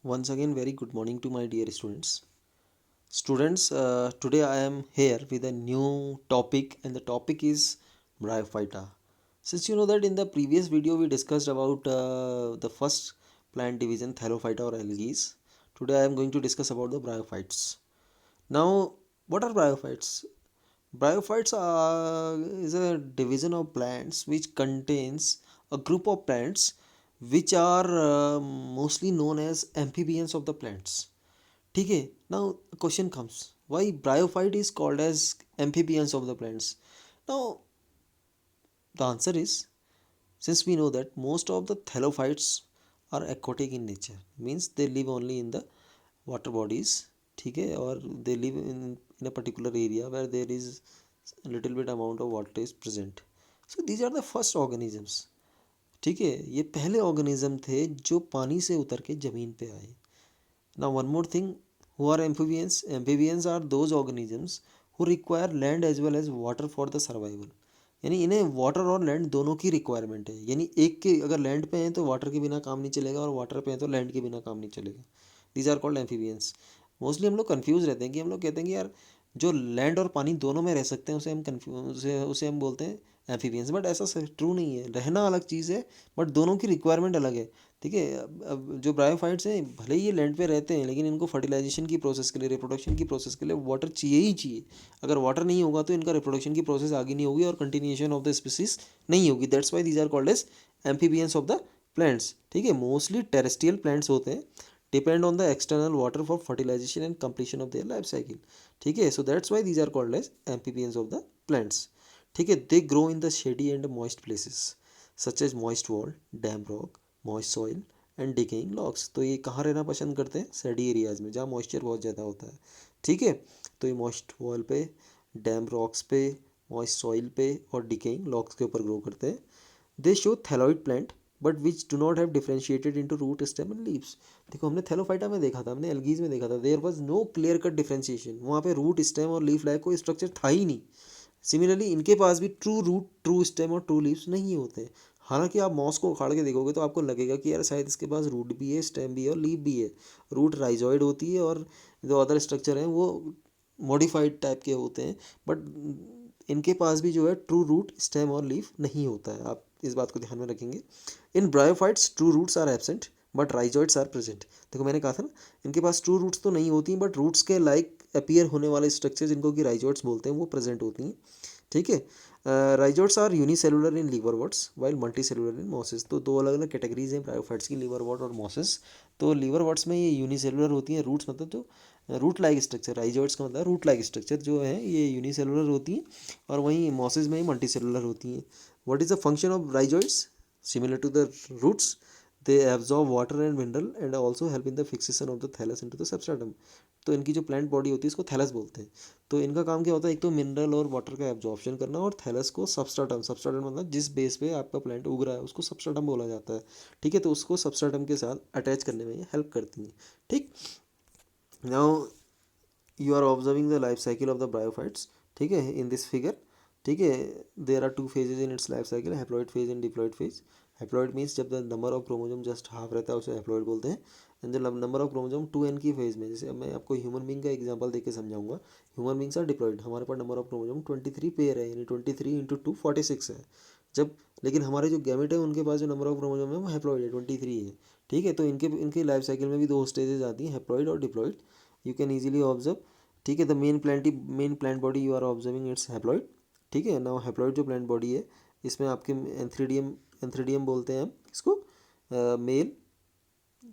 Once again, very good morning to my dear students. Today I am here with a new topic, and the topic is Bryophyta. Since you know that in the previous video we discussed about the first plant division, Thallophyta or algae, today I am going to discuss about the Bryophytes. Now, what are Bryophytes? Is a division of plants which contains a group of plants which are mostly known as amphibians of the plants. ठीक है. Now question comes, why bryophyte is called as amphibians of the plants? Now the answer is, since we know that most of the thallophytes are aquatic in nature, means they live only in the water bodies. ठीक है, और they live in a particular area where there is a little bit amount of water is present. So these are the first organisms. ठीक है, ये पहले organism थे जो पानी से उतर के ज़मीन पे आए. Now one more thing, who are amphibians? Amphibians are those organisms who require land as well as water for the survival. यानी इन्हें वाटर और लैंड दोनों की रिक्वायरमेंट है. यानी एक के अगर लैंड पे हैं तो वाटर के बिना काम नहीं चलेगा, और वाटर पे हैं तो लैंड के बिना काम नहीं चलेगा. These are called amphibians. Mostly हम लोग कन्फ्यूज़ रहते हैं कि हम लोग कहते हैं कि यार जो लैंड और पानी दोनों में रह सकते हैं उसे हम उसे हम बोलते हैं एम्फीबियंस. बट ऐसा ट्रू नहीं है. रहना अलग चीज़ है, बट दोनों की रिक्वायरमेंट अलग है. ठीक है. अब जो ब्रायोफाइट्स हैं, भले ही ये लैंड पे रहते हैं, लेकिन इनको फर्टिलाइजेशन की प्रोसेस के लिए, रिप्रोडक्शन की प्रोसेस के लिए वाटर चाहिए ही चाहिए. अगर वाटर नहीं होगा तो इनका रिप्रोडक्शन की प्रोसेस आगे नहीं होगी और कंटिन्यूएशन ऑफ द स्पीसीज नहीं होगी. That's why these are called as amphibians of the plants. ठीक है. मोस्टली टेरेस्ट्रियल प्लांट्स होते हैं, depend on the external water for fertilisation and completion of their life cycle. ठीक है. So that's why these are called as amphibians of the plants. ठीक है. They grow in the shady and moist places such as moist wall, damp rock, moist soil and decaying logs. तो ये कहाँ रहना पसंद करते हैं? सैडी एरियाज़ में, जहाँ मॉइस्चर बहुत ज़्यादा होता है. ठीक है. तो ये मॉइस्ट वॉल पे, डैम रॉक्स पे, मॉइस्ट सॉइल पे और डिकेइंग लॉग्स के ऊपर ग्रो करते हैं. They show thalloid plant but which do not have differentiated into root, stem and leaves. देखो, हमने थैलोफाइटा में देखा था, हमने एल्गीज में देखा था, there was no clear cut differentiation. वहाँ पे रूट, स्टेम और लीफ लाइक कोई स्ट्रक्चर था ही नहीं. सिमिलरली इनके पास भी ट्रू रूट, ट्रू स्टेम और ट्रू लीव्स नहीं होते. हालांकि आप मॉस को उखाड़ के देखोगे तो आपको लगेगा कि यार शायद इसके पास रूट भी है, स्टेम भी है और लीफ भी है. रूट राइजॉइड होती है और जो अदर स्ट्रक्चर हैं वो मॉडिफाइड टाइप के होते हैं. बट इनके पास भी जो है ट्रू रूट, स्टेम और लीफ नहीं होता है. आप इस बात को ध्यान में रखेंगे. In bryophytes true roots are absent but rhizoids are present. देखो, मैंने कहा था ना, इनके पास ट्रू रूट्स तो नहीं होती, बट रूट्स के लाइक अपीयर होने वाले स्ट्रक्चर जिनको कि राइजॉइड्स बोलते हैं वो प्रेजेंट होती हैं. ठीक है. Rhizoids are unicellular in liverworts while multicellular in mosses. तो दो अलग अलग कैटेगरीज हैं ब्रायोफाइट्स की, लीवरवर्ट और मॉसेस. तो लीवरवर्ट्स में ये यूनिसेलुलर होती हैं. रूट्स मतलब जो रूट लाइक स्ट्रक्चर, राइजोट्स का मतलब रूट लाइक स्ट्रक्चर जो है ये यूनिसेलुलर होती हैं, और वहीं मॉसेस में ही मल्टीसेलुलर होती हैं. What is the function of rhizoids? Similar to the roots, they absorb water and mineral and also help in the fixation of the thallus into the substratum. तो इनकी जो प्लांट बॉडी होती है इसको thallus बोलते हैं. तो इनका काम क्या होता है? एक तो मिनरल और वाटर का एब्जॉर्प्शन करना, और थैलस को सबस्ट्रेटम. सबस्ट्रेटम मतलब जिस बेस पे आपका प्लांट उग रहा है उसको सबस्ट्रेटम बोला जाता है. ठीक है. तो उसको सबस्ट्रेटम के साथ अटैच करने में ये हेल्प करती हैं. ठीक. Now you are observing the life cycle of the bryophytes. ठीक है, इन दिस फिगर. ठीक है. There are two phases in its life cycle, haploid phase and diploid phase. Haploid means जब the number of chromosome just half रहता है उसे haploid बोलते हैं. And the number of chromosome 2n की phase में, जैसे अब मैं आपको ह्यूमन बींग का एग्जांपल देके समझाऊंगा. Human beings are diploid. हमारे पास नंबर ऑफ क्रोमोजोम 23 पेयर है, यानी 23 इंटू 2 46 है. जब लेकिन हमारे जो गैमेट है उनके पास जो नंबर ऑफ क्रोमोजोम है वो हैप्लॉइड है, 23 है. ठीक है. तो इनके इनकी लाइफ साइकिल में भी दो स्टेजेस आती हैं, हैप्लॉइड और diploid. You can easily observe. ठीक है. The main plant body you are observing its haploid. ठीक है. नाउ हैप्लॉइड जो प्लांट बॉडी है इसमें आपके एंथ्रीडियम बोलते हैं हम इसको. मेल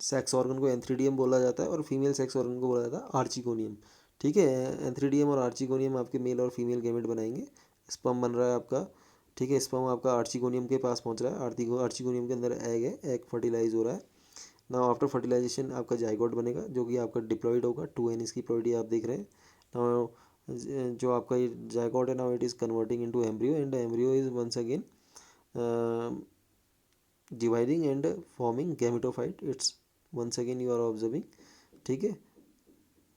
सेक्स ऑर्गन को एंथ्रीडियम बोला जाता है और फीमेल सेक्स ऑर्गन को बोला जाता है आर्चिकोनियम. ठीक है. एंथ्रीडियम और आर्चिकोनियम आपके मेल और फीमेल गैमेट बनाएंगे. स्पर्म बन रहा है आपका. ठीक है. स्पर्म आपका आर्चिकोनियम के पास पहुंच रहा है. आर्चिकोनियम के अंदर एग है, एग फर्टिलाइज हो रहा है. नाउ आफ्टर फर्टिलाइजेशन आपका जाइगोट बनेगा जो कि आपका डिप्लॉइड होगा. 2n इसकी प्लॉइडी आप देख रहे हैं. नाउ जो आपका ये जाइगोट है, now it is converting into embryo, and embryo is once again dividing and forming gametophyte. It's once again you are observing. ठीक है.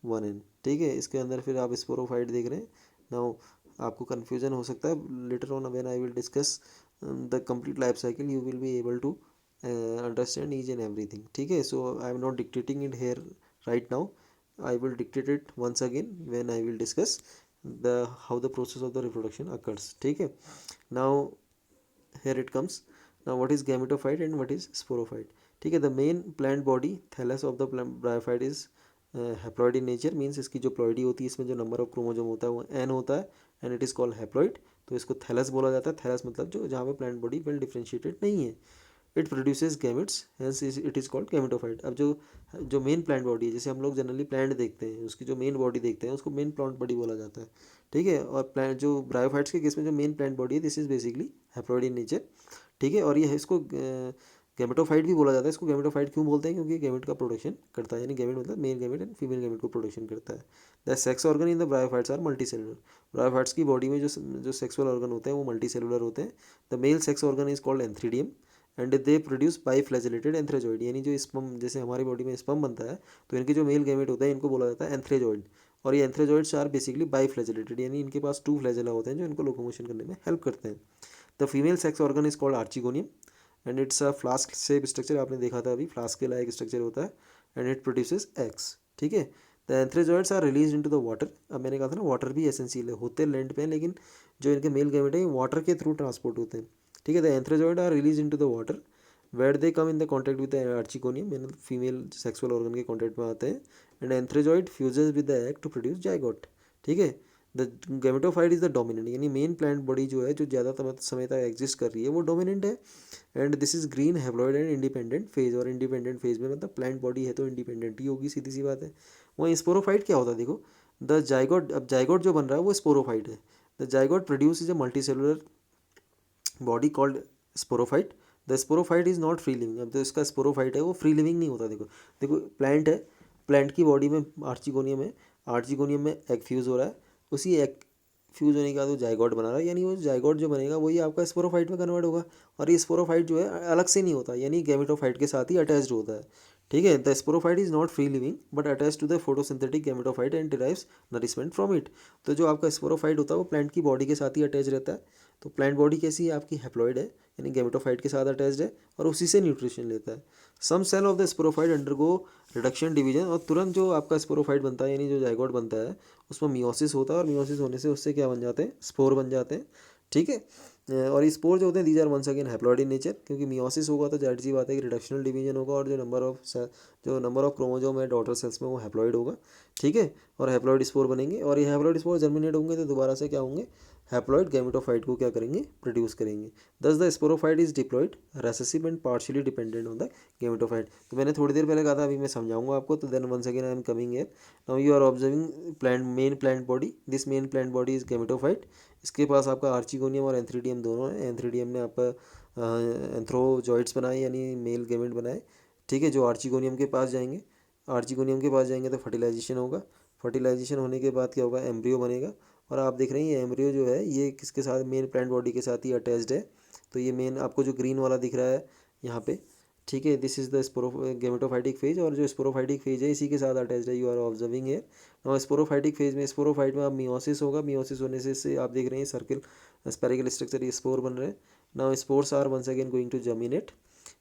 1n. ठीक है. इसके अंदर फिर आप स्पोरोफाइट देख रहे हैं. नाउ आपको कन्फ्यूजन हो सकता है. Later on when I will discuss the complete life cycle you will be able to understand each and everything, ठीक है. So I am not dictating it here right now. I will dictate it once again when I will discuss the how the process of the reproduction occurs. ठीक है. Now here it comes. Now what is gametophyte and what is sporophyte? ठीक है. The main plant body thallus of the bryophyte is haploid in nature, means इसकी जो ploidy होती है इसमें जो नंबर ऑफ क्रोमोजोम होता है वो n होता है and it is called haploid. तो इसको थैलस बोला जाता है. थैलस मतलब जो जहाँ पे प्लांट बॉडी वेल डिफ्रेंशिएटेड नहीं है. It produces gametes, hence it is called gametophyte. अब जो मेन प्लांट बॉडी है, जैसे हम लोग जनरली प्लांट देखते हैं उसकी जो मेन बॉडी देखते हैं उसको मेन प्लांट बॉडी बोला जाता है. ठीक है. और प्लांट जो ब्रायोफाइट्स के केस में जो मेन प्लांट बॉडी है this is basically haploid in nature. ठीक है. और ये इसको गैमेटोफाइट भी बोला जाता है. इसको गैमेटोफाइट क्यों बोलते हैं? क्योंकि गैमेट का प्रोडक्शन करता है, यानी गैमेट मतलब male gamete and female gamete को प्रोडक्शन करता है. The sex organ in the bryophytes are multicellular. Bryophytes की बॉडी में जो सेक्सुअल ऑर्गन होते हैं वो मल्टी सेलुलर होते हैं. The male sex organ is called antheridium and they produce biflagellated antherozoid, यानी जो स्पर्म, जैसे हमारी बॉडी में स्पर्म बनता है तो इनके जो मेल गैमेट होता है इनको बोला जाता है एंथ्रेजॉइड. और ये एंथ्रेजॉइड्स आर बेसिकली बाईफ्लैजेलेटेड, यानी इनके पास 2 फ्लैजेला होते हैं जो इनको लोकोमोशन करने में हेल्प करते हैं. The female sex organ is called archegonium and it's a flask shape structure. आपने देखा था अभी फ्लास्क के लायक स्ट्रक्चर होता है एंड इट प्रोड्यूसेस एग्स. ठीक है. The antherozoids are release into the water. अब मैंने कहा था ना वाटर भी एसेंशियल है, होते लैंड पे, लेकिन जो इनके मेल गैमेट है वाटर के थ्रू ट्रांसपोर्ट होते हैं. ठीक है. The antherozoid are release into the water where they come in the contact with the archegonium, यानी फीमेल सेक्सुअल ऑर्गन के कॉन्टैक्ट में आते हैं and antherozoid fuses with the egg to produce zygote. ठीक है. The gametophyte is the dominant, यानी main plant body जो है जो ज़्यादा समय तक एग्जिस्ट कर रही है वो डोमिनेंट है. And this is green haploid and independent phase. और इंडिपेंडेंट फेज में मतलब प्लांट बॉडी है तो इंडिपेंडेंट ही होगी, सीधी सी बात है. वहीं स्पोरोफाइट क्या होता है देखो. द जाइगोट, अब जाइगोट जो बन रहा है वो स्पोरोफाइट है. The zygote produce is a multi cellular body called sporophyte. The sporophyte is not free living. अब जो इसका स्पोरोफाइट है वो फ्री लिविंग नहीं होता. देखो देखो प्लांट है, प्लांट की बॉडी में आर्चिगोनियम है, आर्चिगोनियम में एग फ्यूज़ हो रहा है, उसी एग फ्यूज़ होने के बाद वो जाइगोट बना रहा है, यानी वो जाइगोट जो बनेगा वही आपका स्पोरोफाइट में कन्वर्ट होगा. और ये स्पोरोफाइट जो है अलग से नहीं होता, यानी गैमेटोफाइट के साथ ही अटैच्ड होता है. ठीक है. The sporophyte is not free living but attach to the photosynthetic gametophyte and derives nourishment from it. तो जो आपका स्पोरोफाइट होता है वो प्लांट की बॉडी के साथ ही अटैच रहता है. तो प्लांट बॉडी कैसी है आपकी? हैप्लॉइड है, यानी गैमेटोफाइट के साथ अटैच्ड है और उसी से न्यूट्रिशन लेता है. Some cell of the sporophyte undergo reduction division. और तुरंत जो आपका स्पोरोफाइट बनता है यानी जो जाइगोट बनता है उसमें मियोसिस होता है और मियोसिस होने से उससे क्या बन जाते हैं? स्पोर बन जाते हैं. ठीक है. और ये स्पोर जो होते हैं these are once again haploid in nature, क्योंकि मियोसिस होगा तो जाहिर सी बात है कि रिडक्शनल डिवीजन होगा और जो नंबर ऑफ क्रोमोजोम है डॉटर सेल्स में वो हैप्लॉइड होगा. ठीक है. और हैप्लॉइड स्पोर बनेंगे और ये हैप्लॉइड स्पोर जर्मिनेट होंगे तो दोबारा से क्या होंगे? हैप्लॉइड गैमेटोफाइट को क्या करेंगे? प्रोड्यूस करेंगे. दस the sporophyte is diploid recessive and partially dependent on the gametophyte. तो मैंने थोड़ी देर पहले कहा था, अभी मैं समझाऊंगा आपको. तो then once again I am coming here. Now you are observing plant, main plant body. This main plant body is gametophyte. इसके पास आपका आर्चिगोनियम और एंथ्रीडियम दोनों है. एंथ्रीडियम ने आपका एंथ्रोजॉइड्स बनाए यानी मेल गैमेट बनाए. ठीक है. जो आर्चिगोनियम के पास जाएंगे, आर्चिगोनियम के पास जाएंगे तो फर्टिलाइजेशन होगा. फर्टिलाइजेशन होने के बाद क्या होगा? एम्ब्रियो बनेगा. और आप देख रहे हैं ये एम्ब्रियो जो है ये किसके साथ? मेन प्लांट बॉडी के साथ ही अटैच्ड है. तो ये मेन आपको जो ग्रीन वाला दिख रहा है यहाँ पे, ठीक है, this is the gametophytic phase. और जो स्पोरोफाइटिक फेज है इसी के साथ अटैच्ड है. यू आर ऑब्जर्विंग है. और स्पोरोफाइटिक फेज में, स्पोरोफाइट में अब मियोसिस होगा. मियोसिस होने से आप देख रहे हैं सर्किल स्पेरिकल स्ट्रक्चर, ये स्पोर बन रहे हैं. Now spores are once again going to germinate.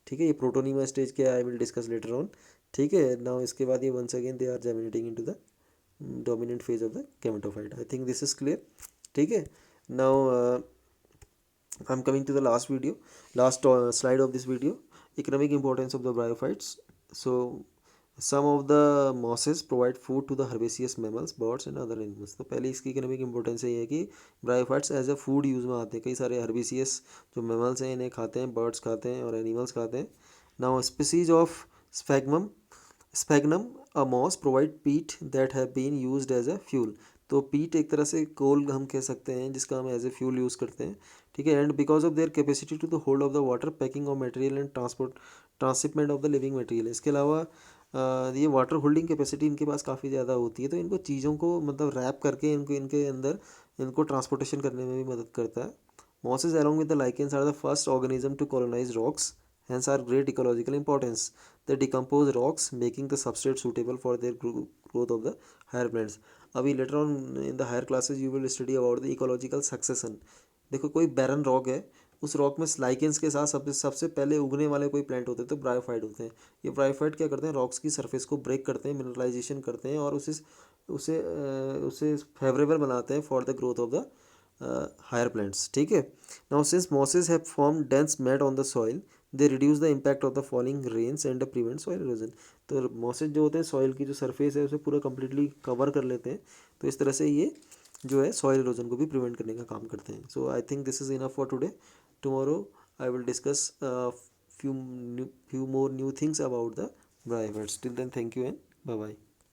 ठीक है. ये प्रोटोनिमा स्टेज क्या है I will discuss later on. ठीक है. नाउ इसके बाद ये once again they are germinating into the dominant phase of the gametophyte. I think this is clear. ठीक है. Now I'm coming to the last slide of this video. Economic importance of the bryophytes. So some of the mosses provide food to the herbaceous mammals, birds and other animals. तो पहले इसकी economic importance ये है कि bryophytes as a food use में आते हैं. कई सारे हर्बेसियस जो मैमल्स हैं इन्हें खाते हैं, बर्ड्स खाते हैं और एनिमल्स खाते हैं. Now species of sphagnum. Sphagnum a moss provide peat that have been used as a fuel. तो पीट एक तरह से कोल हम कह सकते हैं जिसका हम एज ए फ्यूल यूज़ करते हैं. ठीक है. And because of their capacity to the hold of the water, packing of material and transshipment of the living material. इसके अलावा ये वाटर होल्डिंग कैपेसिटी इनके पास काफ़ी ज़्यादा होती है, तो इनको चीज़ों को मतलब रैप करके इनको इनके अंदर इनको ट्रांसपोर्टेशन करने में भी मदद करता है. Masses along with the lichens are the first organism to colonize rocks, hence are great ecological importance. They decompose rocks, making the substrate suitable for their growth of the higher plants. अभी later on in the higher classes you will study about the ecological succession. देखो कोई barren rock है उस rock में lichens के साथ सबसे सबसे पहले उगने वाले कोई प्लांट होते हैं तो ब्रायोफाइट होते हैं। ये ब्रायोफाइट क्या करते हैं, रॉक्स की सरफेस को ब्रेक करते हैं, मिनरलाइजेशन करते हैं और उसे फेवरेबल बनाते हैं for the growth of the higher plants. ठीक है। Now since mosses have form dense mat on the soil, they reduce the impact of the falling rains and prevent soil erosion. तो mosses जो होते हैं soil की जो surface है उसे पूरा कंप्लीटली कवर कर लेते हैं, तो इस तरह से ये जो है सॉइल इरोजन को भी प्रिवेंट करने का काम करते हैं। So I think this is enough for today. Tomorrow I will discuss few more new things about the bryozoates. Till then, thank you and bye bye.